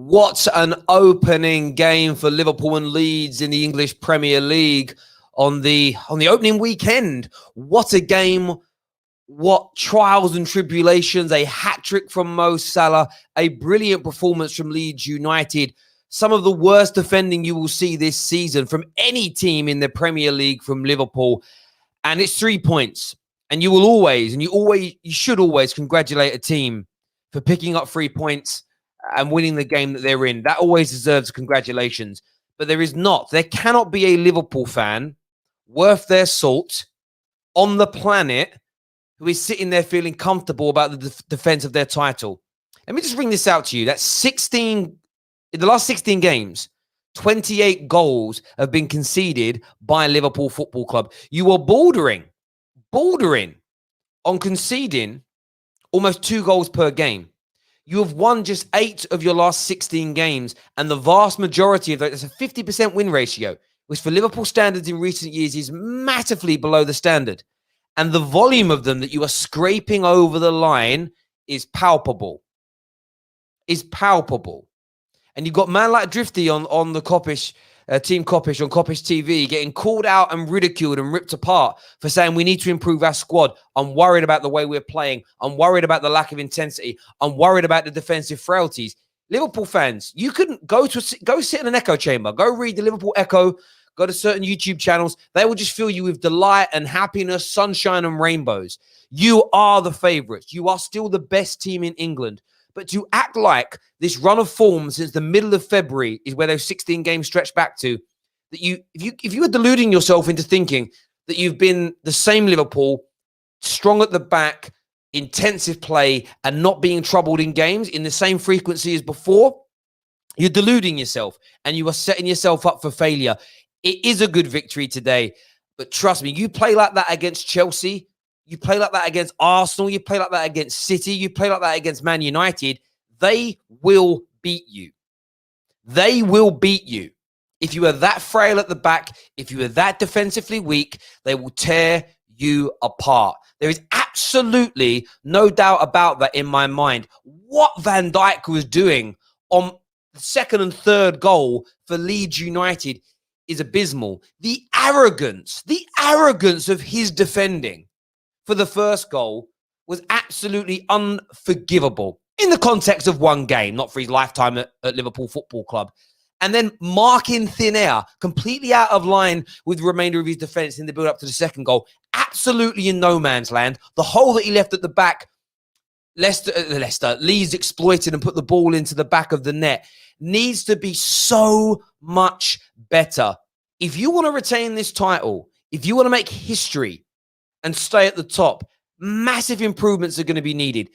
What an opening game for Liverpool and Leeds in the English Premier League on the opening weekend. What a game. What trials and tribulations. A hat-trick from Mo Salah. A brilliant performance from Leeds United. Some of the worst defending you will see this season from any team in the Premier League from Liverpool. And it's 3 points. And you should always congratulate a team for picking up 3 points and winning the game that they're in. That always deserves congratulations. But there cannot be a Liverpool fan worth their salt on the planet who is sitting there feeling comfortable about the defense of their title. Let me just bring this out to you. That's in the last 16 games, 28 goals have been conceded by Liverpool Football Club. You are bordering on conceding almost 2 goals per game. You have won just 8 of your last 16 games, and the vast majority of that's a 50% win ratio, which for Liverpool standards in recent years is massively below the standard. And the volume of them that you are scraping over the line is palpable. And you've got man like Drifty on the Coppish, Team Coppish on Coppish TV getting called out and ridiculed and ripped apart for saying we need to improve our squad. I'm worried about the way we're playing. I'm worried about the lack of intensity. I'm worried about the defensive frailties. Liverpool fans, you can go sit in an echo chamber. Go read the Liverpool Echo. Go to certain YouTube channels. They will just fill you with delight and happiness, sunshine and rainbows. You are the favourites. You are still the best team in England. But to act like this run of form since the middle of February is where those 16 games stretch back to, that if you are deluding yourself into thinking that you've been the same Liverpool, strong at the back, intensive play, and not being troubled in games in the same frequency as before, you're deluding yourself and you are setting yourself up for failure. It is a good victory today, but trust me, you play like that against Chelsea, you play like that against Arsenal, you play like that against City, you play like that against Man United, they will beat you. They will beat you. If you are that frail at the back, if you are that defensively weak, they will tear you apart. There is absolutely no doubt about that in my mind. What Van Dijk was doing on the second and third goal for Leeds United is abysmal. The arrogance of his defending for the first goal was absolutely unforgivable in the context of one game, not for his lifetime at Liverpool Football Club. And then marking thin air, completely out of line with the remainder of his defence in the build-up to the second goal. Absolutely in no man's land. The hole that he left at the back, Leeds exploited and put the ball into the back of the net, needs to be so much better. If you want to retain this title, if you want to make history and stay at the top, massive improvements are going to be needed.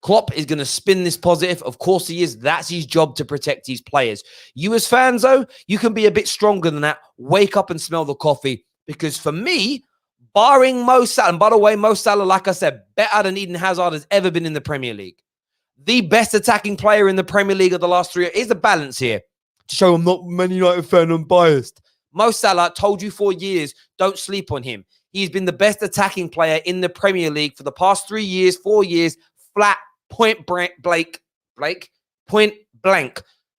Klopp is going to spin this positive. Of course he is. That's his job to protect his players. You as fans, though, you can be a bit stronger than that. Wake up and smell the coffee. Because for me, barring Mo Salah, and by the way, Mo Salah, like I said, better than Eden Hazard has ever been in the Premier League. The best attacking player in the Premier League of the last 3 years. Here's the balance here. To show I'm not a Man United fan, I'm biased. Mo Salah, told you for years, don't sleep on him. He's been the best attacking player in the Premier League for the past 3 years, 4 years, flat, point blank,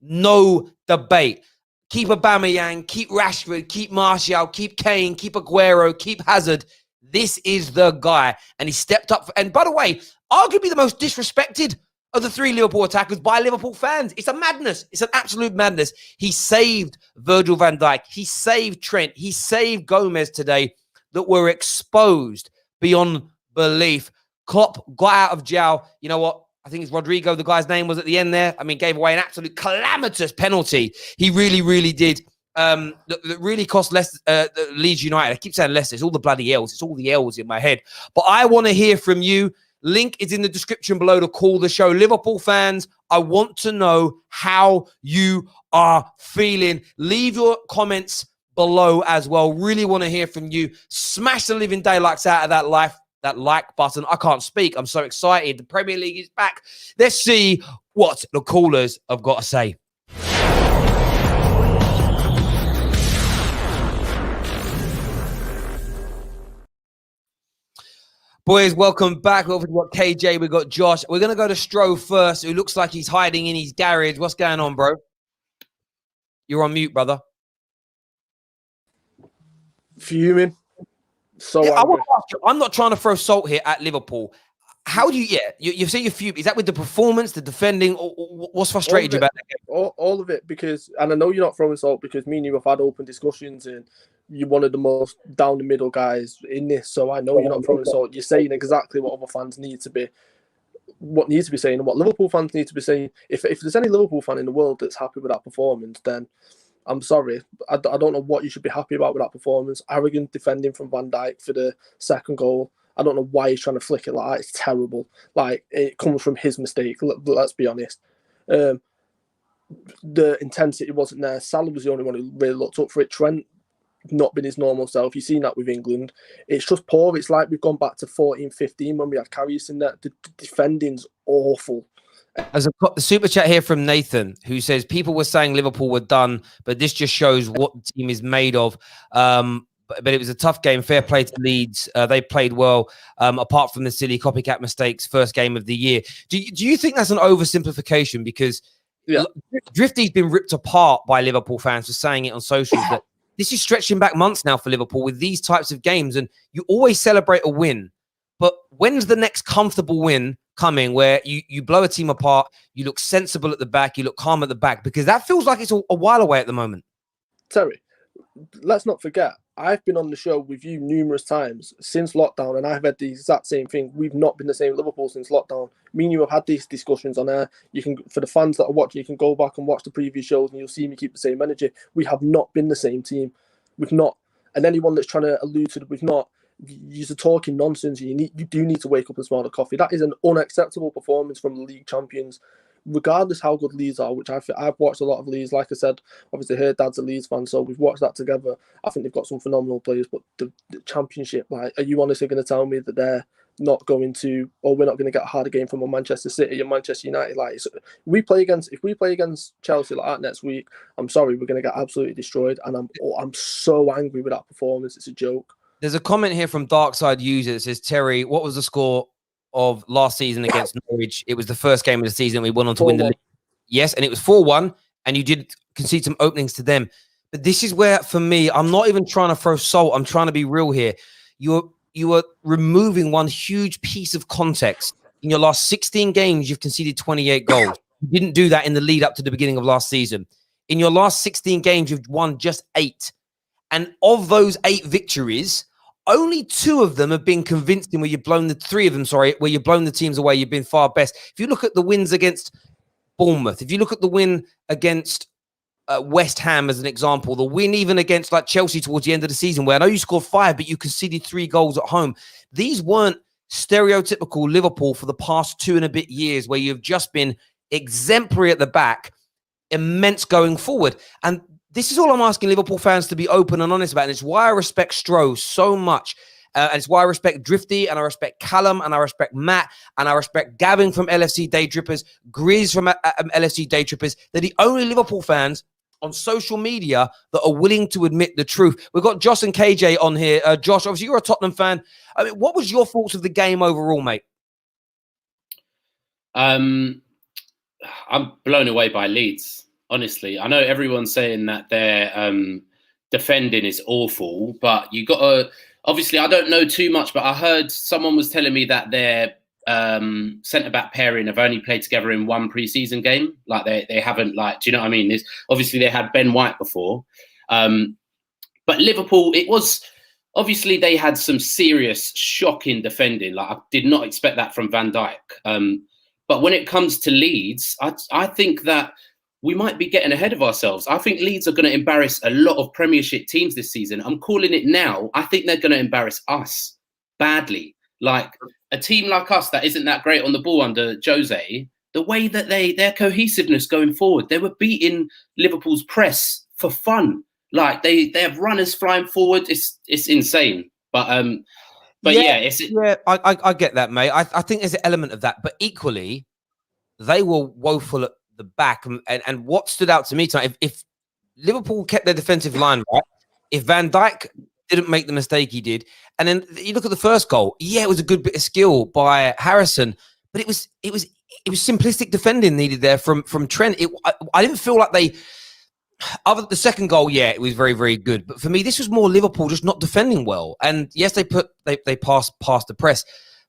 no debate. Keep Aubameyang, keep Rashford, keep Martial, keep Kane, keep Aguero, keep Hazard. This is the guy. And he stepped up. And by the way, arguably the most disrespected of the 3 Liverpool attackers by Liverpool fans. It's a madness. It's an absolute madness. He saved Virgil van Dijk. He saved Trent. He saved Gomez today that were exposed beyond belief. Klopp got out of jail. You know what? I think it's Rodrigo, the guy's name was at the end there. I mean, gave away an absolute calamitous penalty. He really, really did. That really cost Leeds United. I keep saying Leicester. It's all the bloody L's. It's all the L's in my head. But I want to hear from you. Link is in the description below to call the show. Liverpool fans, I want to know how you are feeling. Leave your comments below as well. Really want to hear from you. Smash the living daylights out of that like button. I can't speak. I'm so excited. The Premier League is back. Let's see what the callers have got to say. Boys, welcome back. Over to what KJ, we got Josh. We're going to go to Stro first, who looks like he's hiding in his garage. What's going on, bro? You're on mute, brother. Fuming. So yeah, I'm not trying to throw salt here at Liverpool. How do you, you say you're fuming. Is that with the performance, the defending, or what's frustrated you about that game? All of it, because, and I know you're not throwing salt because me and you have had open discussions and you're one of the most down the middle guys in this, so I know you're not throwing salt. You're saying exactly what other fans need to be, what needs to be saying, and what Liverpool fans need to be saying. If there's any Liverpool fan in the world that's happy with that performance, then I'm sorry. I don't know what you should be happy about with that performance. Arrogant defending from Van Dijk for the second goal. I don't know why he's trying to flick it like that. It's terrible. Like, it comes from his mistake. Let's be honest. The intensity wasn't there. Salah was the only one who really looked up for it. Trent, not been his normal self. You've seen that with England. It's just poor. It's like we've gone back to 14-15 when we had Karius in there. The defending's awful. As a super chat here from Nathan, who says people were saying Liverpool were done, but this just shows what the team is made of. But it was a tough game. Fair play to Leeds. They played well, apart from the silly copycat mistakes first game of the year. Do you think that's an oversimplification? Because Drifty's been ripped apart by Liverpool fans for saying it on socials that this is stretching back months now for Liverpool with these types of games. And you always celebrate a win. But when's the next comfortable win coming where you blow a team apart, you look sensible at the back, you look calm at the back? Because that feels like it's a while away at the moment. Terry, let's not forget, I've been on the show with you numerous times since lockdown, and I've had the exact same thing. We've not been the same Liverpool since lockdown. Me and you have had these discussions on air. You can, for the fans that are watching, you can go back and watch the previous shows, and you'll see me keep the same energy. We have not been the same team. We've not. And anyone that's trying to allude to that we've not, you're talking nonsense. You do need to wake up and smell the coffee. That is an unacceptable performance from the league champions, regardless how good Leeds are, which I've watched a lot of Leeds. Like I said, obviously her dad's a Leeds fan, so we've watched that together. I think they've got some phenomenal players, but the Championship, like, are you honestly going to tell me that they're not going to, or we're not going to get a harder game from a Manchester City and Manchester United? Like, if we play against Chelsea like that next week, I'm sorry, we're going to get absolutely destroyed, and I'm so angry with that performance. It's a joke. There's a comment here from Darkside User that says, Terry, what was the score of last season against Norwich? It was the first game of the season. We went on to win the league. Yes, and it was 4-1, and you did concede some openings to them. But this is where, for me, I'm not even trying to throw salt. I'm trying to be real here. You are removing one huge piece of context. In your last 16 games, you've conceded 28 goals. You didn't do that in the lead up to the beginning of last season. In your last 16 games, you've won just 8. And of those 8 victories, only 2 of them have been convincing where you've blown the 3 of them, where you've blown the teams away. You've been far best. If you look at the wins against Bournemouth, if you look at the win against West Ham as an example, the win even against like Chelsea towards the end of the season, where I know you scored 5, but you conceded 3 goals at home. These weren't stereotypical Liverpool for the past 2 and a bit years, where you've just been exemplary at the back, immense going forward. And this is all I'm asking Liverpool fans to be open and honest about. And it's why I respect Stroh so much. And it's why I respect Drifty, and I respect Callum, and I respect Matt, and I respect Gavin from LFC Day Trippers, Grizz from LFC Day Trippers. They're the only Liverpool fans on social media that are willing to admit the truth. We've got Josh and KJ on here. Josh, obviously you're a Tottenham fan. I mean, what was your thoughts of the game overall, mate? I'm blown away by Leeds. Honestly, I know everyone's saying that their defending is awful, but you got to, obviously, I don't know too much, but I heard someone was telling me that their centre-back pairing have only played together in 1 pre-season game. Like they haven't, like, do you know what I mean? Obviously, they had Ben White before. But Liverpool, it was, obviously, they had some serious, shocking defending. Like, I did not expect that from Van Dijk. But when it comes to Leeds, I think that we might be getting ahead of ourselves. I think Leeds are going to embarrass a lot of Premiership teams this season. I'm calling it now. I think they're going to embarrass us badly. Like a team like us that isn't that great on the ball under Jose, the way that their cohesiveness going forward, they were beating Liverpool's press for fun. Like they have runners flying forward. It's insane. But I get that, mate. I think there's an element of that, but equally, they were woeful at the back. And what stood out to me tonight, if Liverpool kept their defensive line right, if Van Dijk didn't make the mistake he did. And then you look at the first goal. Yeah, it was a good bit of skill by Harrison, but it was simplistic defending needed there from Trent. I didn't feel like they. Other the second goal, yeah, it was very, very good. But for me, this was more Liverpool just not defending well. And yes, they passed the press,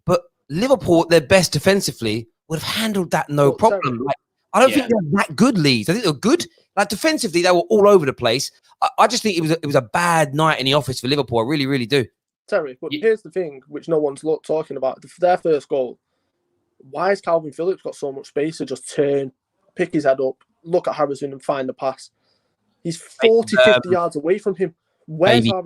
but Liverpool, their best defensively, would have handled that no problem. Like, I don't think they're that good, Leeds. I think they're good. Like defensively, they were all over the place. I just think it was a bad night in the office for Liverpool. I really, really do. Terry, but here's the thing, which no one's talking about. Their first goal. Why has Calvin Phillips got so much space to just turn, pick his head up, look at Harrison and find the pass? He's 50 yards away from him. Where's our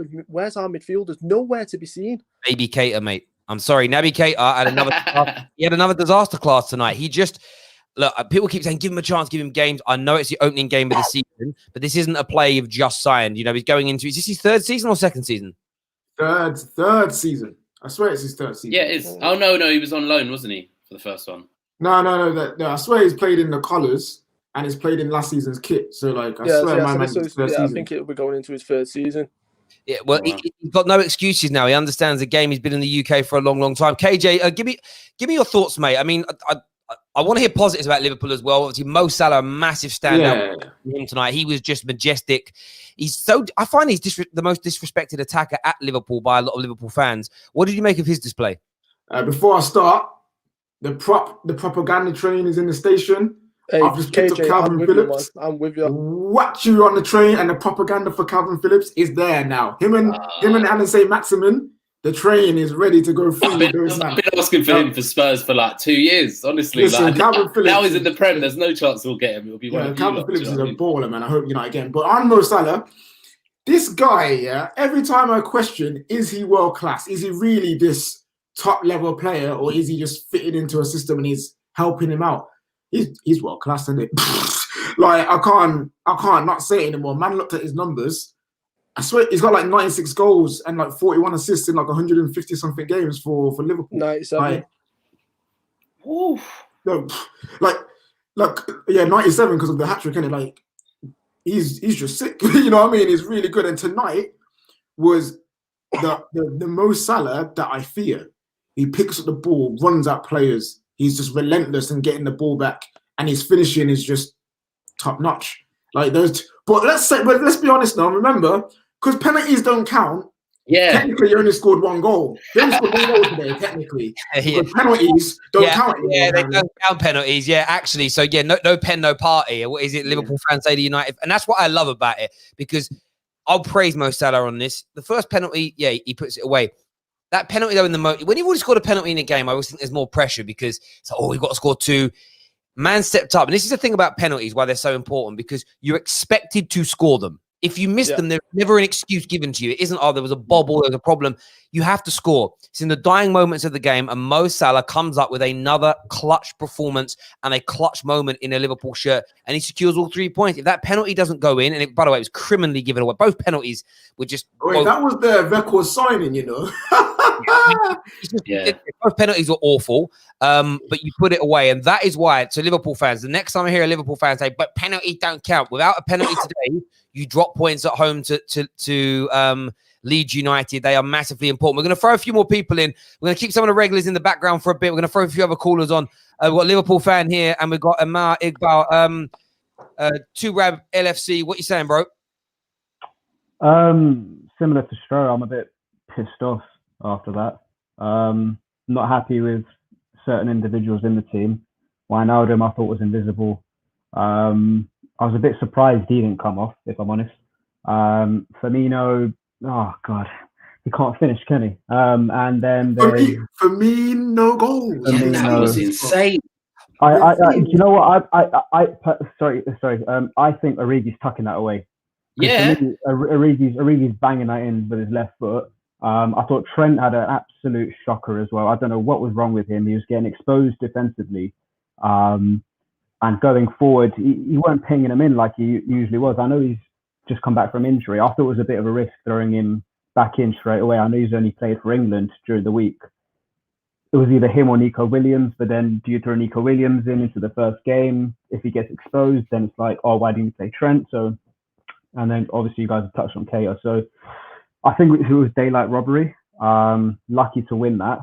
midfielders? Nowhere to be seen. Naby Keita, mate. I'm sorry. Naby Keita had another disaster class tonight. He just... Look, people keep saying, give him a chance, give him games. I know it's the opening game of the season, but this isn't a play you've just signed. You know, he's going into... Is this his third season or second season? Third season. I swear it's his third season. Yeah, it is. Oh, no, he was on loan, wasn't he, for the first one? No. I swear he's played in the colours. And he's played in last season's kit. So, like, I swear my man's third season. I think it'll be going into his third season. Yeah, well, he's got no excuses now. He understands the game. He's been in the UK for a long, long time. KJ, give me your thoughts, mate. I mean, I want to hear positives about Liverpool as well. Obviously, Mo Salah, a massive standout for him tonight. He was just majestic. I find he's the most disrespected attacker at Liverpool by a lot of Liverpool fans. What did you make of his display? Before I start, the propaganda train is in the station. Hey, I've just picked up Calvin Phillips. I'm with you. Watch you on the train, and the propaganda for Calvin Phillips is there now. Him and Alan Saint-Maximin, the train is ready to go through. I've been asking for him for Spurs for like 2 years, honestly. Listen, Calvin Phillips, now he's in the Prem. There's no chance we'll get him. It'll be one of Calvin Phillips is a baller, man. I hope you're not again. But on Mo Salah, this guy, every time I question, is he world class? Is he really this top level player, or is he just fitted into a system and he's helping him out? He's world class, isn't it? Like I can't not say it anymore. Man looked at his numbers. I swear he's got like 96 goals and like 41 assists in like 150 something games for Liverpool. 97. Like 97 because of the hat trick, and like he's just sick. You know what I mean? He's really good. And tonight was the Mo Salah that I fear. He picks up the ball, runs at players. He's just relentless in getting the ball back, and his finishing is just top notch. Like those, but let's be honest now. Remember, because penalties don't count. Yeah, technically, you only scored one goal. You only scored one goal today, technically. Penalties don't count anymore. Yeah, they don't count penalties. Yeah, actually. So yeah, no pen, no party. What is it? Liverpool fans say to United, and that's what I love about it, because I'll praise Mo Salah on this. The first penalty, yeah, he puts it away. That penalty, though, when you've already scored a penalty in a game, I always think there's more pressure because it's like, we've got to score two. Man stepped up. And this is the thing about penalties, why they're so important, because you're expected to score them. If you miss them, there's never an excuse given to you. It isn't, there was a bobble, there was a problem. You have to score. It's in the dying moments of the game, and Mo Salah comes up with another clutch performance and a clutch moment in a Liverpool shirt, and he secures all 3 points. If that penalty doesn't go in, and by the way, it was criminally given away. Both penalties were just... that was the record signing, you know. Both penalties were awful, but you put it away, and that is why, to Liverpool fans, the next time I hear a Liverpool fan say, but penalties don't count, without a penalty today, you drop points at home to Leeds United. They are massively important. We're going to throw a few more people in. We're going to keep some of the regulars in the background for a bit. We're going to throw a few other callers on. We've got a Liverpool fan here, and we've got Amar Iqbal, 2Rab LFC. What you saying, bro? Similar to Stro, I'm a bit pissed off after that. Not happy with certain individuals in the team. Wijnaldum, I thought, was invisible. I was a bit surprised he didn't come off, if I'm honest. Firmino, oh God, he can't finish, can he? And then Firmino goals. That was insane. You know what? Sorry. I think Origi's tucking that away. Yeah, Origi's banging that in with his left foot. I thought Trent had an absolute shocker as well. I don't know what was wrong with him. He was getting exposed defensively. And going forward, he weren't pinging him in like he usually was. I know he's just come back from injury. I thought it was a bit of a risk throwing him back in straight away. I know he's only played for England during the week. It was either him or Nico Williams, but then do you throw Nico Williams into the first game? If he gets exposed, then it's like, why didn't you play Trent? So, and then obviously you guys have touched on Keita. So I think it was daylight robbery. Lucky to win that.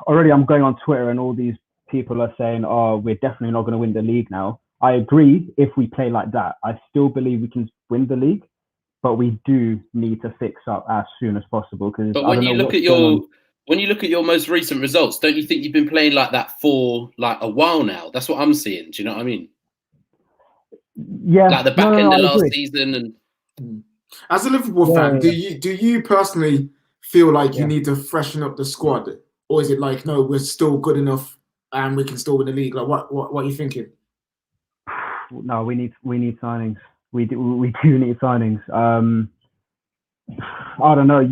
Already, I'm going on Twitter and all these people are saying, "Oh, we're definitely not going to win the league now." I agree. If we play like that, I still believe we can win the league, but we do need to fix up as soon as possible. Because But when you look at your most recent results, don't you think you've been playing like that for like a while now? That's what I'm seeing. Do you know what I mean? Yeah, like the back end of I last agree. season. And As a Liverpool fan, do you personally feel like you need to freshen up the squad, or is it like, no, we're still good enough and we can still win the league? Like, what are you thinking? No, we need signings. We do need signings. I don't know.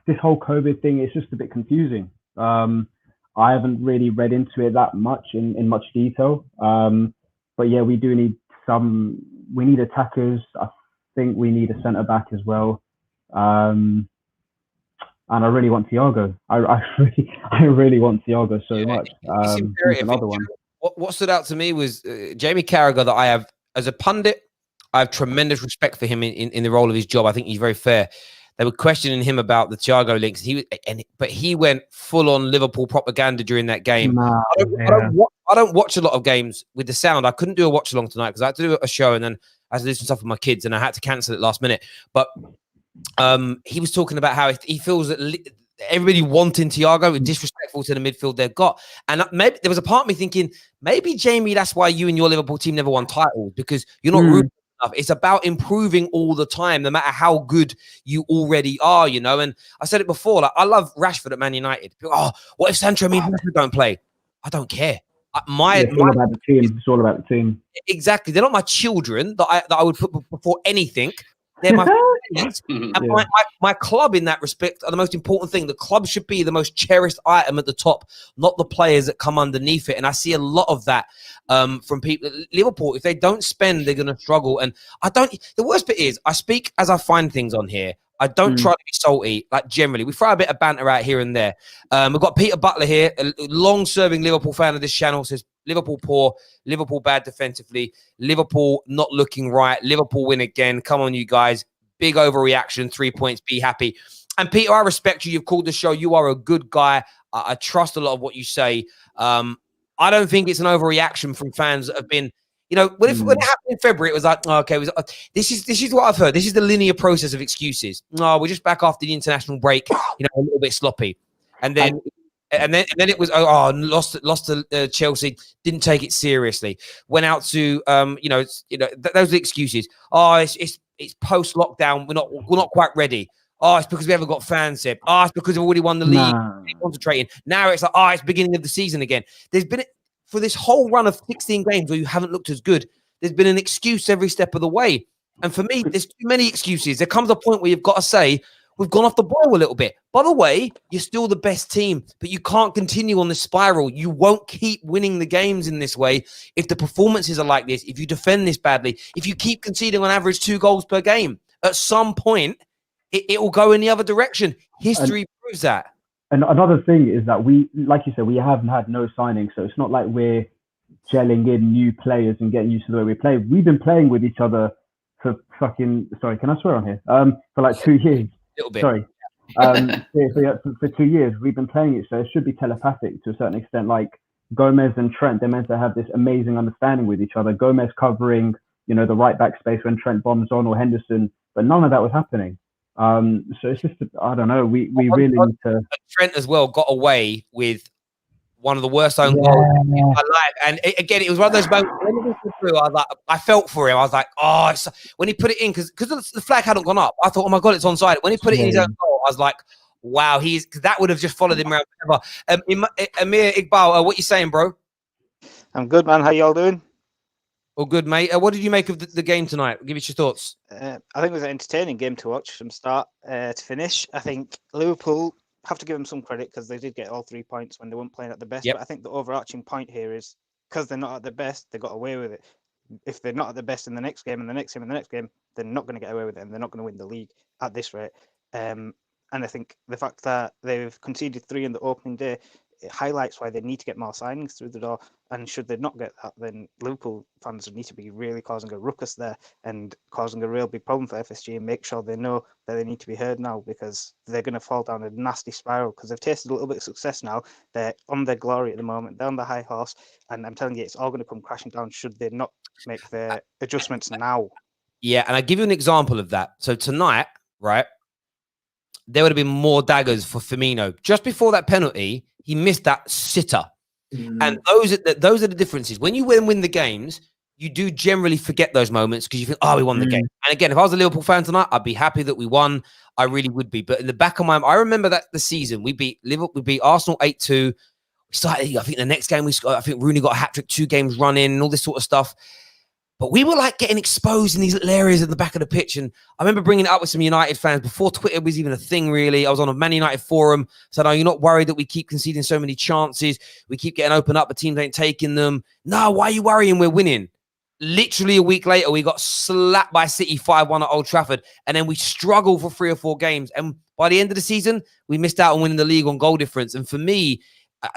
This whole COVID thing is just a bit confusing. I haven't really read into it that much in much detail. But yeah, we do need we need attackers. I think we need a centre back as well. And I really want Thiago. I really want Thiago so much. He's another one. What stood out to me was Jamie Carragher, that I have, as a pundit, I have tremendous respect for him in the role of his job. I think he's very fair. They were questioning him about the Thiago links. But he went full on Liverpool propaganda during that game. I don't watch a lot of games with the sound. I couldn't do a watch along tonight because I had to do a show and then I had to do some stuff with my kids and I had to cancel it last minute. But he was talking about how he feels that everybody wanting Thiago is disrespectful to the midfield they've got. And maybe there was a part of me thinking, maybe, Jamie, that's why you and your Liverpool team never won titles, because you're not ruthless enough. It's about improving all the time, no matter how good you already are, you know. And I said it before, like, I love Rashford at Man United. People, oh, what if Sancho and Rashford don't play? I don't care. It's all about the team. It's all about the team. Exactly. They're not my children that I would put before anything. They're my friends. And my club, in that respect, are the most important thing. The club should be the most cherished item at the top, not the players that come underneath it. And I see a lot of that from people. Liverpool, if they don't spend, they're going to struggle. And the worst bit is, I speak as I find things on here. I don't try to be salty, like generally. We throw a bit of banter out here and there. We've got Peter Butler here, a long-serving Liverpool fan of this channel, says Liverpool poor, Liverpool bad defensively, Liverpool not looking right, Liverpool win again. Come on, you guys. Big overreaction, 3 points, be happy. And Peter, I respect you. You've called the show. You are a good guy. I trust a lot of what you say. I don't think it's an overreaction from fans that have been, you know, when it happened in February, it was like, oh, okay, this is what I've heard. This is the linear process of excuses. No, we're just back after the international break, you know, a little bit sloppy. And then it was lost to Chelsea, didn't take it seriously. Went out to those are the excuses. Oh, it's post lockdown. We're not quite ready. Oh, it's because we haven't got fans here. Oh, it's because we've already won the league. Concentrating. Now it's like, it's beginning of the season again. There's been, for this whole run of 16 games where you haven't looked as good, there's been an excuse every step of the way. And for me, there's too many excuses. There comes a point where you've got to say, we've gone off the boil a little bit. By the way, you're still the best team, but you can't continue on this spiral. You won't keep winning the games in this way if the performances are like this, if you defend this badly, if you keep conceding on average 2 goals per game. At some point, it will go in the other direction. History proves that. And another thing is that we, like you said, we haven't had no signings, so it's not like we're gelling in new players and getting used to the way we play. We've been playing with each other for sorry, can I swear on here? For like 2 years. Little bit. Sorry. For 2 years, we've been playing it, so it should be telepathic to a certain extent. Like Gomez and Trent, they're meant to have this amazing understanding with each other. Gomez covering, the right back space when Trent bombs on, or Henderson, but none of that was happening. So it's just, I don't know. We really need to. Trent as well got away with one of the worst own goals in my life, and again, it was one of those moments. When I was like, I felt for him. I was like, when he put it in, because the flag hadn't gone up, I thought, oh my god, it's onside. When he put it in his own goal, I was like, wow, because that would have just followed him around forever. Amir Iqbal, what you saying, bro? I'm good, man. How y'all doing? All good, mate. What did you make of the game tonight? Give us your thoughts. I think it was an entertaining game to watch from start to finish. I think Liverpool, have to give them some credit because they did get all 3 points when they weren't playing at the best. Yep. But I think the overarching point here is because they're not at the best, they got away with it. If they're not at the best in the next game and the next game and the next game, they're not going to get away with it and they're not going to win the league at this rate. And I think the fact that they've conceded 3 in the opening day it highlights why they need to get more signings through the door. And should they not get that, then Liverpool fans would need to be really causing a ruckus there and causing a real big problem for FSG, and make sure they know that they need to be heard now, because they're going to fall down a nasty spiral, because they've tasted a little bit of success now. They're on their glory at the moment. They're on the high horse. And I'm telling you, it's all going to come crashing down should they not make their adjustments now. Yeah, and I give you an example of that. So tonight, right, there would have been more daggers for Firmino. Just before that penalty, he missed that sitter. And those are the differences. When you win the games, you do generally forget those moments because you think, oh, we won the game. And again, if I was a Liverpool fan tonight, I'd be happy that we won. I really would be. But in the back of my mind, I remember that the season we beat Liverpool, we beat Arsenal 8-2. We started, I think the next game I think Rooney got a hat trick, 2 games running, and all this sort of stuff. But we were like getting exposed in these little areas in the back of the pitch. And I remember bringing it up with some United fans before Twitter was even a thing, really. I was on a Man United forum. Said, oh, you're not worried that we keep conceding so many chances? We keep getting open up, but teams ain't taking them. No, why are you worrying? We're winning. Literally a week later, we got slapped by City 5-1 at Old Trafford. And then we struggled for 3 or 4 games. And by the end of the season, we missed out on winning the league on goal difference. And for me,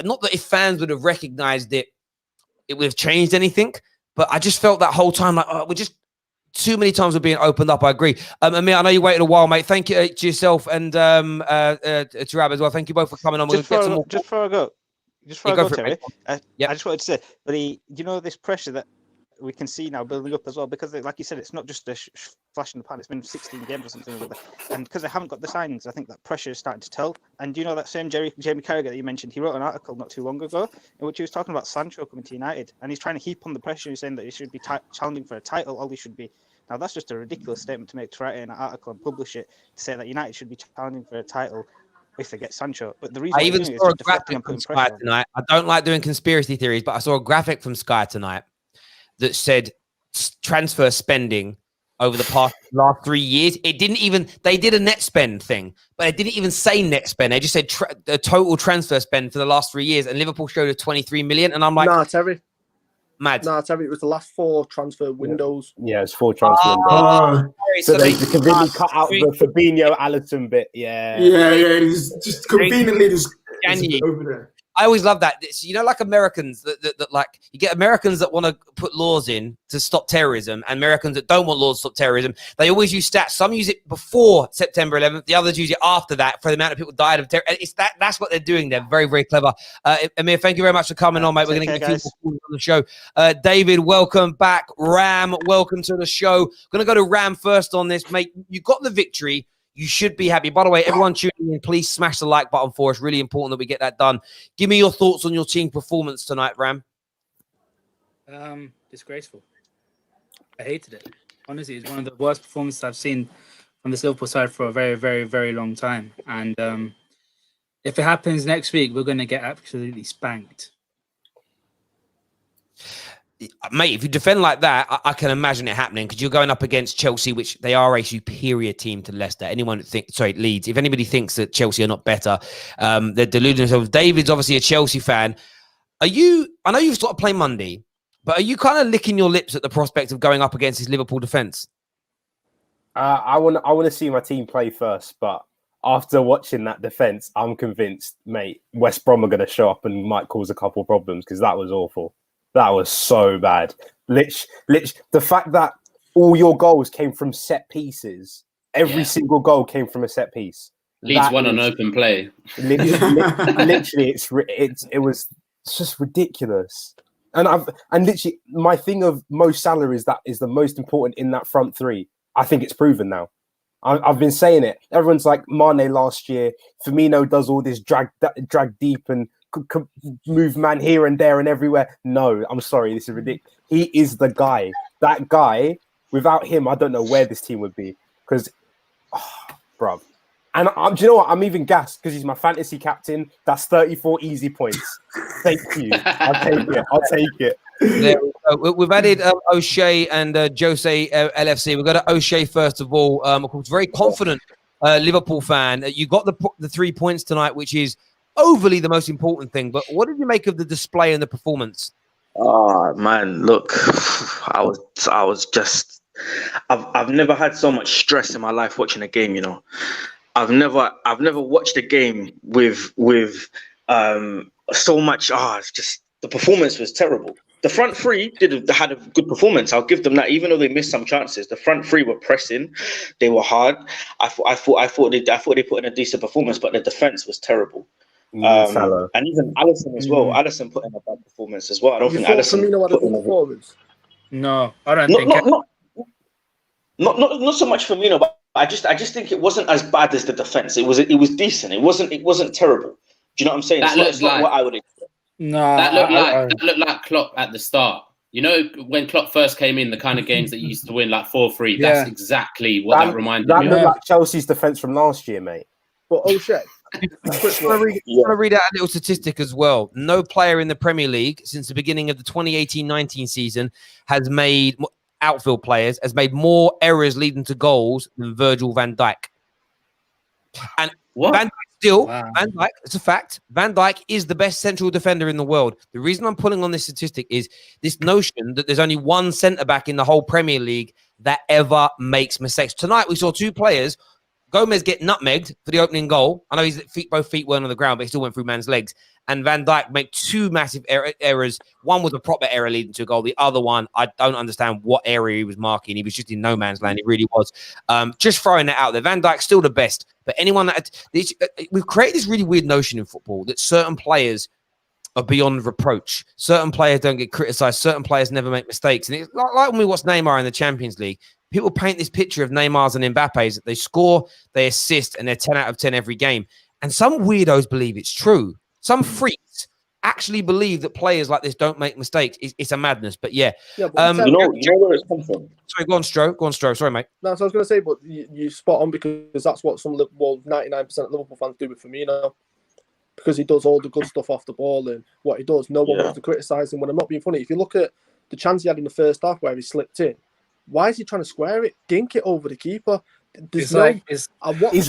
not that if fans would have recognized it, it would have changed anything. But I just felt that whole time like, we're just too many times we're being opened up. I agree. Amir, I know you waited a while, mate. Thank you to yourself and to Rab as well. Thank you both for coming on. Just before I go, Terry, I just wanted to say, but you know, this pressure that we can see now building up as well, because like you said, it's not just a flash in the pan. It's been 16 games or something like that. And because they haven't got the signings, I think that pressure is starting to tell. And you know, that same Jamie Carragher that you mentioned, he wrote an article not too long ago in which he was talking about Sancho coming to United, and he's trying to heap on the pressure. He's saying that he should be challenging for a title. All he should be. Now that's just a ridiculous statement to make, to write in an article and publish it, to say that United should be challenging for a title if they get Sancho. But the reason I even saw a graphic from Sky tonight. I don't like doing conspiracy theories, but I saw a graphic from Sky tonight that said transfer spending over the last 3 years. It didn't even, they did a net spend thing, but it didn't even say net spend. They just said the total transfer spend for the last 3 years, and Liverpool showed a 23 million. And I'm like, nah, Terry. Mad. Nah, Terry, it was the last 4 transfer windows. Yeah, it's 4 transfer windows. So they conveniently cut out the Fabinho Alisson bit. Yeah. It's just conveniently just over there. I always love that. So, you know, like Americans that like, you get Americans that want to put laws in to stop terrorism, and Americans that don't want laws to stop terrorism. They always use stats. Some use it before September 11th. The others use it after that for the amount of people died of terror. It's that's what they're doing. They're very, very clever. Amir, thank you very much for coming on, mate. We're going to get people on the show. David, welcome back. Ram, welcome to the show. Going to go to Ram first on this, mate. You got the victory. You should be happy. By the way, everyone tuning in, please smash the like button for us. Really important that we get that done. Give me your thoughts on your team performance tonight, Ram. Disgraceful. I hated it. Honestly, it's one of the worst performances I've seen from the Liverpool side for a very, very, very long time. And if it happens next week, we're going to get absolutely spanked. Mate, if you defend like that, I can imagine it happening, because you're going up against Chelsea, which they are a superior team to Leicester. Leeds. If anybody thinks that Chelsea are not better, they're deluding themselves. David's obviously a Chelsea fan. I know you've got to play Monday, but are you kind of licking your lips at the prospect of going up against this Liverpool defence? I want to see my team play first, but after watching that defence, I'm convinced, mate, West Brom are going to show up and might cause a couple of problems, because that was awful. That was so bad. The fact that all your goals came from set pieces, every single goal came from a set piece. Leeds won on open play. Literally, it was just ridiculous. And literally, my thing of Mo Salah is the most important in that front three. I think it's proven now. I've been saying it. Everyone's like Mane last year. Firmino does all this drag deep and could move man here and there and everywhere. No, I'm sorry, this is ridiculous. He is the guy. That guy, without him, I don't know where this team would be. Because, bruv. And do you know what? I'm even gassed because he's my fantasy captain. That's 34 easy points. Thank you. I'll take it. There we go. We've added O'Shea and Jose LFC. We'll go to O'Shea first of all. Of course, very confident Liverpool fan. You got the 3 points tonight, which is overly the most important thing. But what did you make of the display and the performance? Oh man, look, I was just, I've never had so much stress in my life watching a game. You know, I've never watched a game with so much. It's just the performance was terrible. The front three had a good performance. I'll give them that, even though they missed some chances. The front three were pressing, they were hard. I thought they put in a decent performance, but the defense was terrible. And even Alisson as well. Alisson put in a bad performance as well. I don't think Alisson Firmino had a good performance. No, I don't think. Not so much Firmino, but I just think it wasn't as bad as the defense. It was decent. It wasn't terrible. Do you know what I'm saying? It's not what I would expect. No, that looked like Klopp at the start. You know, when Klopp first came in, the kind of games that you used to win like 4-3. Yeah. That's exactly what that reminded me That of. looked like Chelsea's defense from last year, mate. But O'Shea, I want to read out a little statistic as well. No player in the Premier League since the beginning of the 2018-19 season has made outfield players has made more errors leading to goals than Virgil van Dijk. And Van Dijk, it's a fact. Van Dijk is the best central defender in the world. The reason I'm pulling on this statistic is this notion that there's only one centre back in the whole Premier League that ever makes mistakes. Tonight we saw two players. Gomez get nutmegged for the opening goal. I know both feet weren't on the ground, but he still went through man's legs. And Van Dijk make two massive errors. One was a proper error leading to a goal. The other one, I don't understand what area he was marking. He was just in no man's land. It really was. Just throwing that out there. Van Dijk's still the best. But anyone we've created this really weird notion in football that certain players are beyond reproach. Certain players don't get criticised. Certain players never make mistakes. And it's like when we watch Neymar in the Champions League. People paint this picture of Neymar's and Mbappe's that they score, they assist, and they're 10 out of 10 every game. And some weirdos believe it's true. Some freaks actually believe that players like this don't make mistakes. It's a madness. But yeah. You know where it's come from. Sorry, go on, Stro. Sorry, mate. No, so I was going to say, but you spot on because that's what 99% of Liverpool fans do with Firmino. Because he does all the good stuff off the ball and what he does, no one wants to criticise him. When I'm not being funny, if you look at the chance he had in the first half where he slipped in, why is he trying to square it? Dink it over the keeper. Isn't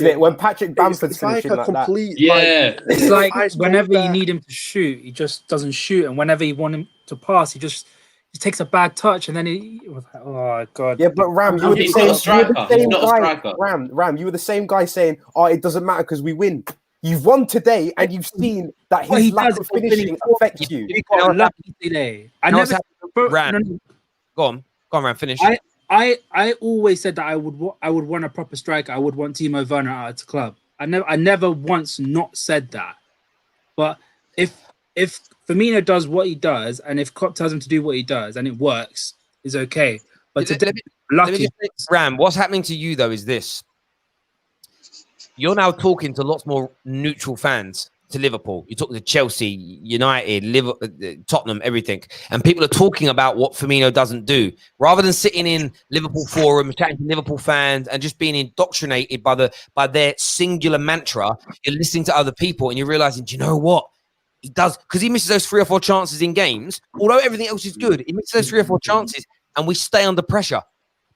it when Patrick Bamford's finishing like a complete, it's like whenever you need him to shoot, he just doesn't shoot, and whenever you want him to pass, he just takes a bad touch, and then oh god. Yeah, but Ram, you were the same guy. Ram, you were the same guy saying, "Oh, it doesn't matter because we win." You've won today, and you've seen that his lack of finishing affects you. Lucky today. Go on, Ram, finish. I always said that I would want a proper striker. I would want Timo Werner out of the club. I never once not said that. But if Firmino does what he does, and if Klopp tells him to do what he does, and it works, it's okay. But Ram, what's happening to you though is this: you're now talking to lots more neutral fans. To Liverpool, you talk to Chelsea, United, Tottenham, everything, and people are talking about what Firmino doesn't do, rather than sitting in Liverpool forum, chatting to Liverpool fans, and just being indoctrinated by their singular mantra. You're listening to other people, and you're realizing, do you know what he does? Because he misses those 3 or 4 chances in games, although everything else is good. He misses those 3 or 4 chances, and we stay under pressure.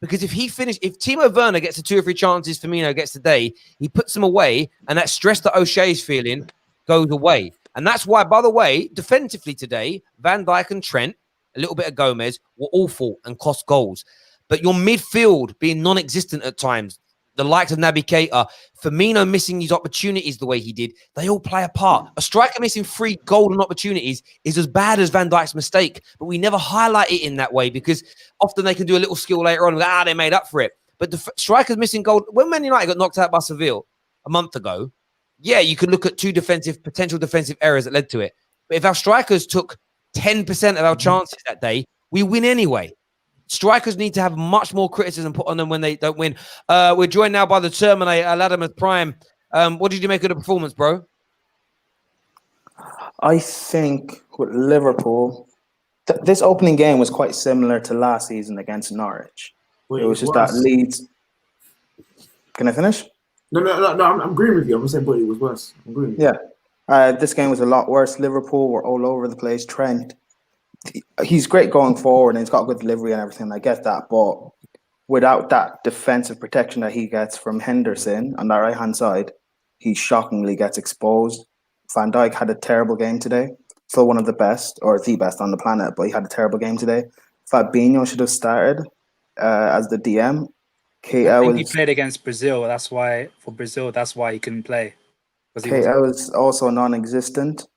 Because if Timo Werner gets the 2 or 3 chances Firmino gets today, he puts them away, and that stress that O'Shea is feeling goes away. And that's why, by the way, defensively today, Van Dijk and Trent, a little bit of Gomez, were awful and cost goals. But your midfield being non-existent at times, the likes of Naby Keita, Firmino missing his opportunities the way he did, they all play a part. A striker missing 3 golden opportunities is as bad as Van Dijk's mistake, but we never highlight it in that way because often they can do a little skill later on and they made up for it. But the strikers missing gold, when Man United got knocked out by Seville a month ago, yeah, you could look at 2 potential defensive errors that led to it. But if our strikers took 10% of our chances that day, we win anyway. Strikers need to have much more criticism put on them when they don't win. We're joined now by the Terminator, Latimer Prime. What did you make of the performance, bro? I think with Liverpool, this opening game was quite similar to last season against Norwich. It was just that Leeds. Can I finish? No, I'm agreeing with you. I'm saying, but it was worse. I'm agreeing with you. Yeah. This game was a lot worse. Liverpool were all over the place. Trent, he's great going forward and he's got good delivery and everything. I get that. But without that defensive protection that he gets from Henderson on that right-hand side, he shockingly gets exposed. Van Dijk had a terrible game today. Still one of the best, or the best on the planet, but he had a terrible game today. Fabinho should have started as the DM. I think he played against Brazil. That's why he couldn't play. Keita was also non-existent.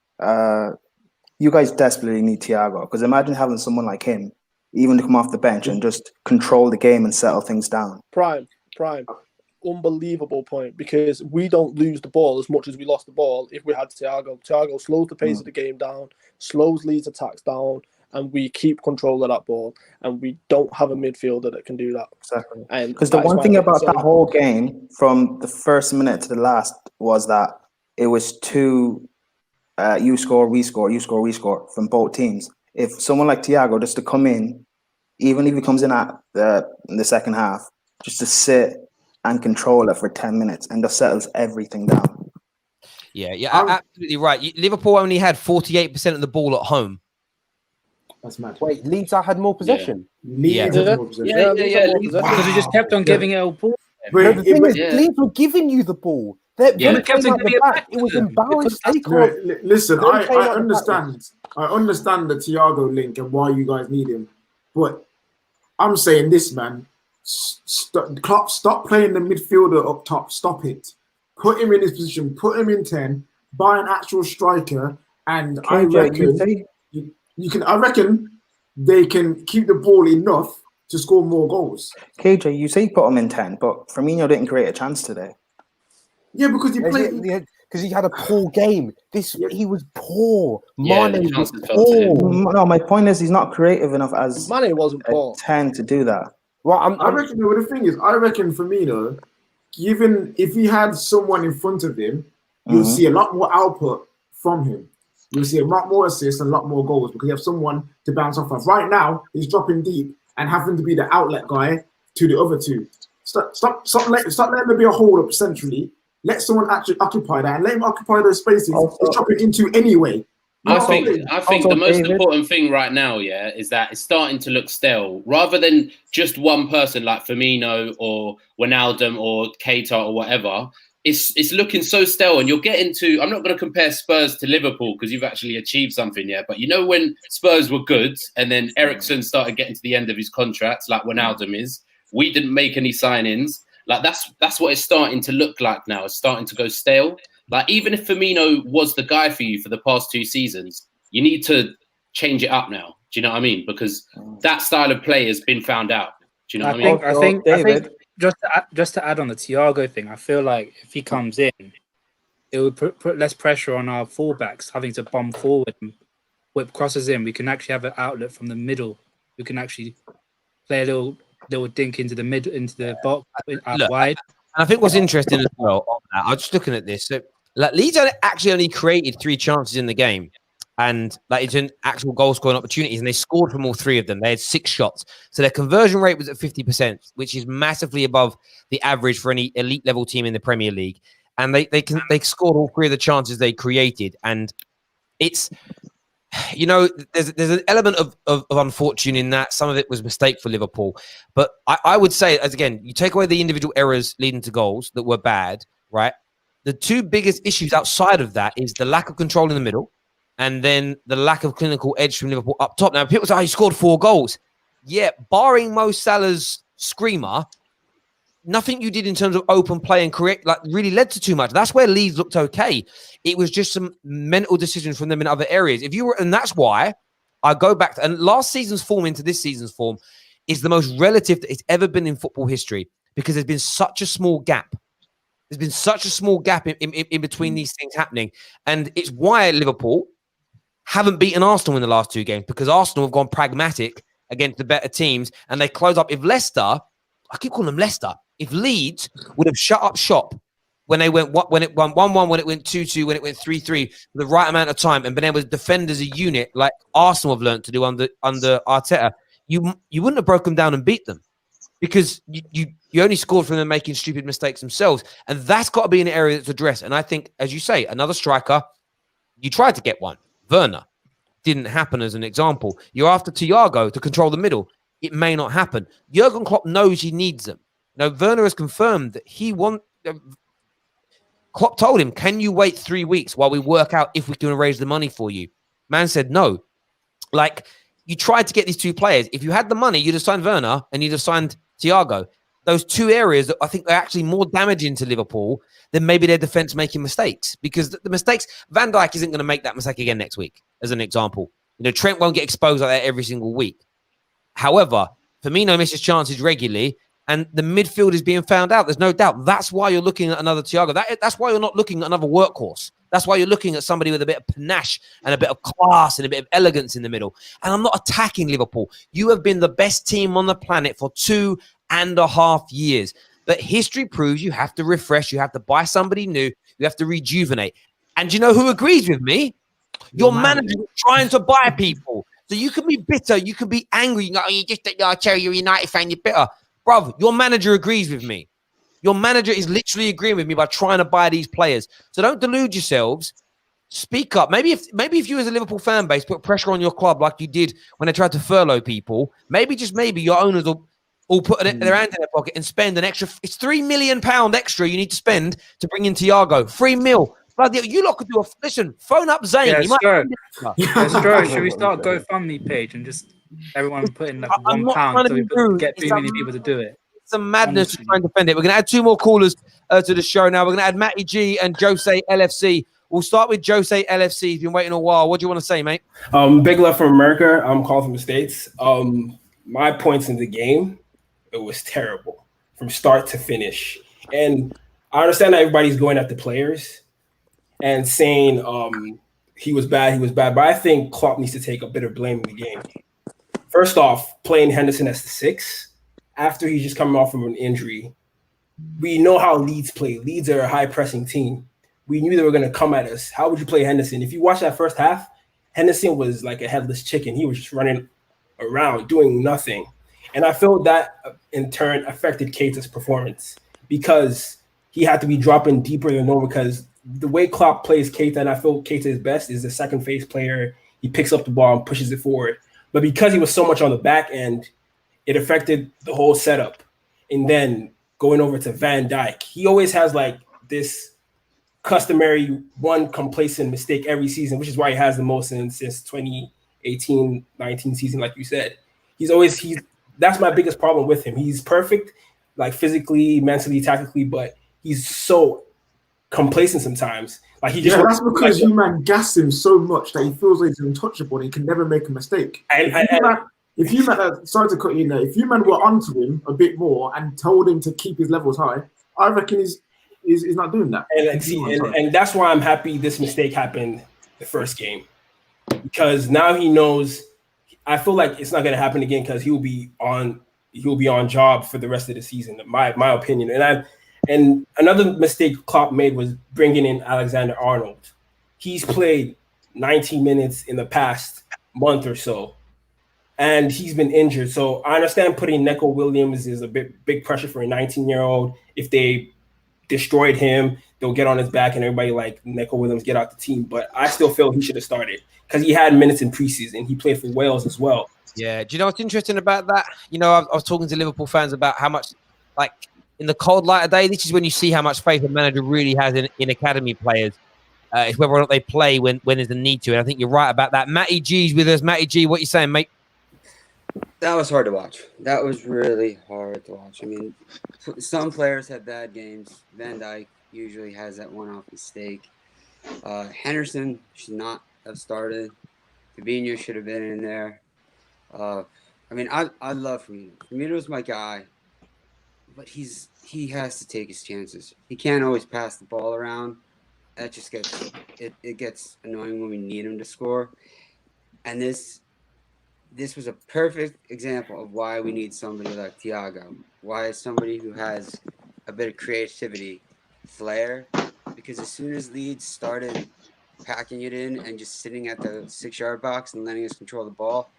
you guys desperately need Thiago, because imagine having someone like him, even to come off the bench and just control the game and settle things down. Prime. Unbelievable point, because we don't lose the ball as much as we lost the ball if we had Thiago. Thiago slows the pace of the game down, slows Leeds attacks down, and we keep control of that ball. And we don't have a midfielder that can do that. Exactly. And because the one thing about that whole game, from the first minute to the last, was that it was two you score, we score, you score, we score from both teams. If someone like Thiago just to come in, even if he comes in at in the second half, just to sit and control it for 10 minutes and just settles everything down. Yeah, absolutely right. Liverpool only had 48% of the ball at home. That's mad. Wait, Leeds had more possession. Leeds had more possession. Because we just kept on giving it a ball. No, the thing is, Leeds were giving you the ball. It was imbalanced. Listen, I understand. I understand the Thiago link and why you guys need him, but I'm saying this, man. Stop playing the midfielder up top. Stop it. Put him in his position. Put him in 10. Buy an actual striker, and I reckon I reckon they can keep the ball enough to score more goals. KJ, you say put him in 10, but Firmino didn't create a chance today. Yeah, because he played. Because he had a poor game. He was poor. Mane was poor. No, my point is he's not creative enough as Mane wasn't poor. 10 to do that. Well, I reckon. The thing is, I reckon Firmino, given if he had someone in front of him, you'll see a lot more output from him. You'll see a lot more assists and a lot more goals because you have someone to bounce off of. Right now, he's dropping deep and having to be the outlet guy to the other two. Stop letting there be a hold up centrally. Let someone actually occupy that and let him occupy those spaces. He's dropping into anyway. I think the most important thing right now, is that it's starting to look stale. Rather than just one person like Firmino or Wijnaldum or Keita or whatever, it's looking so stale. And you're getting to, I'm not going to compare Spurs to Liverpool because you've actually achieved something, but you know when Spurs were good and then Eriksen started getting to the end of his contract, like Wijnaldum is, we didn't make any signings. Like that's what it's starting to look like now. It's starting to go stale. Like even if Firmino was the guy for you for the past 2 seasons, you need to change it up now. Do you know what I mean? Because that style of play has been found out. Do you know what I mean? I think just to add on the Thiago thing, I feel like if he comes in, it would put less pressure on our fullbacks having to bomb forward and whip crosses in. We can actually have an outlet from the middle. We can actually play a little dink into the box wide. And I think what's interesting as well on that, I was just looking at this. So, like Leeds actually only created 3 chances in the game, and like it's an actual goal scoring opportunities, and they scored from all 3 of them. They had 6 shots, so their conversion rate was at 50%, which is massively above the average for any elite level team in the Premier League. And they scored all 3 of the chances they created, and it's. There's an element of unfortunate in that. Some of it was a mistake for Liverpool. But I would say, as again, you take away the individual errors leading to goals that were bad, right? The 2 biggest issues outside of that is the lack of control in the middle and then the lack of clinical edge from Liverpool up top. Now, people say, he scored 4 goals. Yeah, barring Mo Salah's screamer, nothing you did in terms of open play and create really led to too much. That's where Leeds looked okay. It was just some mental decisions from them in other areas. And that's why I go back to, and last season's form into this season's form is the most relative that it's ever been in football history because there's been such a small gap. There's been such a small gap in between these things happening. And it's why Liverpool haven't beaten Arsenal in the last 2 games because Arsenal have gone pragmatic against the better teams and they close up. If Leicester, I keep calling them Leicester, if Leeds would have shut up shop when it won 1-1, when it went 2-2, when it went 3-3, the right amount of time, and been able to defend as a unit like Arsenal have learned to do under Arteta, you wouldn't have broken them down and beat them because you only scored from them making stupid mistakes themselves, and that's got to be an area that's addressed. And I think, as you say, another striker, you tried to get one, Werner, didn't happen as an example. You're after Thiago to control the middle. It may not happen. Jurgen Klopp knows he needs them. Now, Werner has confirmed that Klopp told him, can you wait 3 weeks while we work out if we can raise the money for you? Man said no. Like, you tried to get these 2 players. If you had the money, you'd have signed Werner and you'd have signed Thiago. Those 2 areas that I think are actually more damaging to Liverpool than maybe their defense making mistakes. Because the mistakes, Van Dijk isn't going to make that mistake again next week. as an example. You know, Trent won't get exposed like that every single week. However, Firmino misses chances regularly, and the midfield is being found out. There's no doubt. That's why you're looking at another Thiago. That's why you're not looking at another workhorse. That's why you're looking at somebody with a bit of panache and a bit of class and a bit of elegance in the middle. And I'm not attacking Liverpool. You have been the best team on the planet for 2.5 years. But history proves you have to refresh. You have to buy somebody new. You have to rejuvenate. And you know who agrees with me? Your manager is trying to buy people. So you can be bitter. You can be angry. You know, you're a United fan. You're bitter. Bruv, your manager agrees with me. Your manager is literally agreeing with me by trying to buy these players. So don't delude yourselves. Speak up. Maybe if you as a Liverpool fan base put pressure on your club like you did when they tried to furlough people, maybe just maybe your owners will put their hand in their pocket and spend an extra. It's £3 million extra you need to spend to bring in Thiago. 3 mil. Bloody, you lot could do listen. Phone up Zayn. Should we start GoFundMe page and just everyone put in like £1 so we get 3 million people to do it? It's a madness to try and defend it. We're going to add 2 more callers to the show now. We're going to add Matty G and Jose LFC. We'll start with Jose LFC. He's been waiting a while. What do you want to say, mate? Big love from America. I'm calling from the States. My points in the game, it was terrible from start to finish. And I understand that everybody's going at the players and saying he was bad. But I think Klopp needs to take a bit of blame in the game. First off, playing Henderson as the 6 after he's just coming off from an injury. We know how Leeds play. Leeds are a high-pressing team. We knew they were going to come at us. How would you play Henderson? If you watch that first half, Henderson was like a headless chicken. He was just running around, doing nothing. And I feel that, in turn, affected Keita's performance because he had to be dropping deeper than normal because the way Klopp plays Keita, and I feel Keita is best, is the second phase player. He picks up the ball and pushes it forward. But because he was so much on the back end, it affected the whole setup. And then going over to Van Dijk, he always has like this customary one complacent mistake every season, which is why he has the most since 2018-19 season, like you said. That's my biggest problem with him. He's perfect, like physically, mentally, tactically, but he's so complacent sometimes. Like he just that's because you man gas him so much that he feels like he's untouchable and he can never make a mistake. If you man, sorry to cut you in there, if you man were onto him a bit more and told him to keep his levels high, I reckon he's not doing that. And that's why I'm happy this mistake happened the first game, because now he knows. I feel like it's not going to happen again because he'll be on job for the rest of the season. My opinion. And another mistake Klopp made was bringing in Alexander-Arnold. He's played 19 minutes in the past month or so, and he's been injured. So I understand putting Neco Williams is a big pressure for a 19-year-old. If they destroyed him, they'll get on his back and everybody like Neco Williams get out the team. But I still feel he should have started because he had minutes in preseason. He played for Wales as well. Yeah. Do you know what's interesting about that? You know, I was talking to Liverpool fans about how much, like, in the cold light of day, this is when you see how much faith a manager really has in academy players. It's whether or not they play when there's a need to. And I think you're right about that. Matty G's with us. Matty G, what you saying, mate? That was hard to watch. That was really hard to watch. I mean, some players have bad games. Van Dijk usually has that one-off mistake. Henderson should not have started. Fabinho should have been in there. I mean, I love Firmino. Firmino's my guy, but he has to take his chances. He can't always pass the ball around. That just gets it gets annoying when we need him to score. And this was a perfect example of why we need somebody like Thiago. Why somebody who has a bit of creativity, flair. Because as soon as Leeds started packing it in and just sitting at the 6-yard box and letting us control the ball,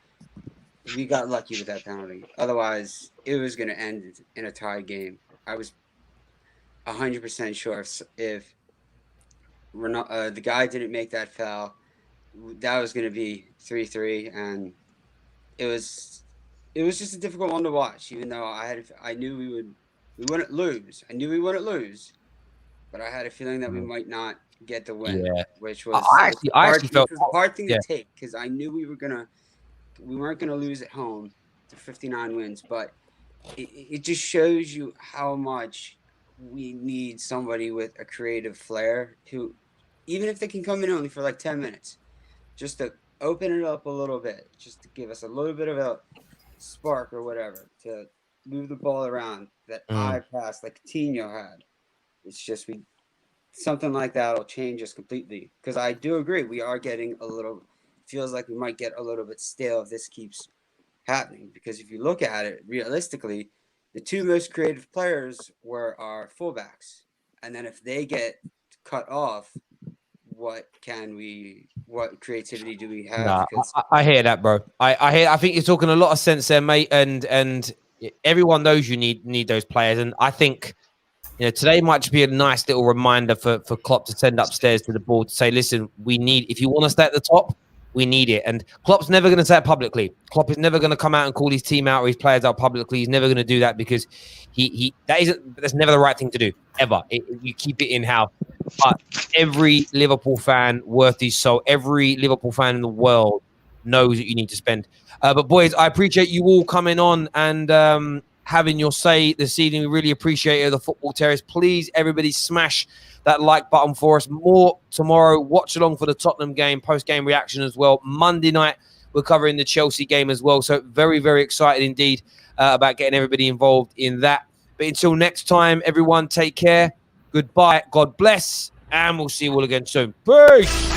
we got lucky with that penalty. Otherwise, it was going to end in a tie game. I was 100% sure if the guy didn't make that foul, that was going to be 3-3, and it was just a difficult one to watch. Even though I knew we wouldn't lose. I knew we wouldn't lose, but I had a feeling that we might not get the win, which was I actually felt a hard thing to take because I knew we weren't gonna lose at home to 59 wins, but it just shows you how much we need somebody with a creative flair who, even if they can come in only for like 10 minutes, just a open it up a little bit, just to give us a little bit of a spark or whatever to move the ball around. That eye pass like Coutinho had. It's just something like that will change us completely. Because I do agree, we are getting a little. Feels like we might get a little bit stale if this keeps happening. Because if you look at it realistically, the two most creative players were our fullbacks, and then if they get cut off, what creativity do we have? Nah, I hear that, bro. I think you're talking a lot of sense there, mate. And everyone knows you need those players. And I think, you know, today might just be a nice little reminder for Klopp to send upstairs to the board to say, listen, if you want to stay at the top, we need it. And Klopp's never going to say it publicly. Klopp is never going to come out and call his team out or his players out publicly. He's never going to do that because that's never the right thing to do, ever. You keep it in-house. But every Liverpool fan worth his soul, every Liverpool fan in the world knows that you need to spend. But boys, I appreciate you all coming on and having your say this evening. We really appreciate it. The Football Terrace. Please, everybody, smash that like button for us. More tomorrow. Watch along for the Tottenham game, post-game reaction as well. Monday night, we're covering the Chelsea game as well. So very, very excited indeed about getting everybody involved in that. But until next time, everyone, take care. Goodbye. God bless. And we'll see you all again soon. Peace.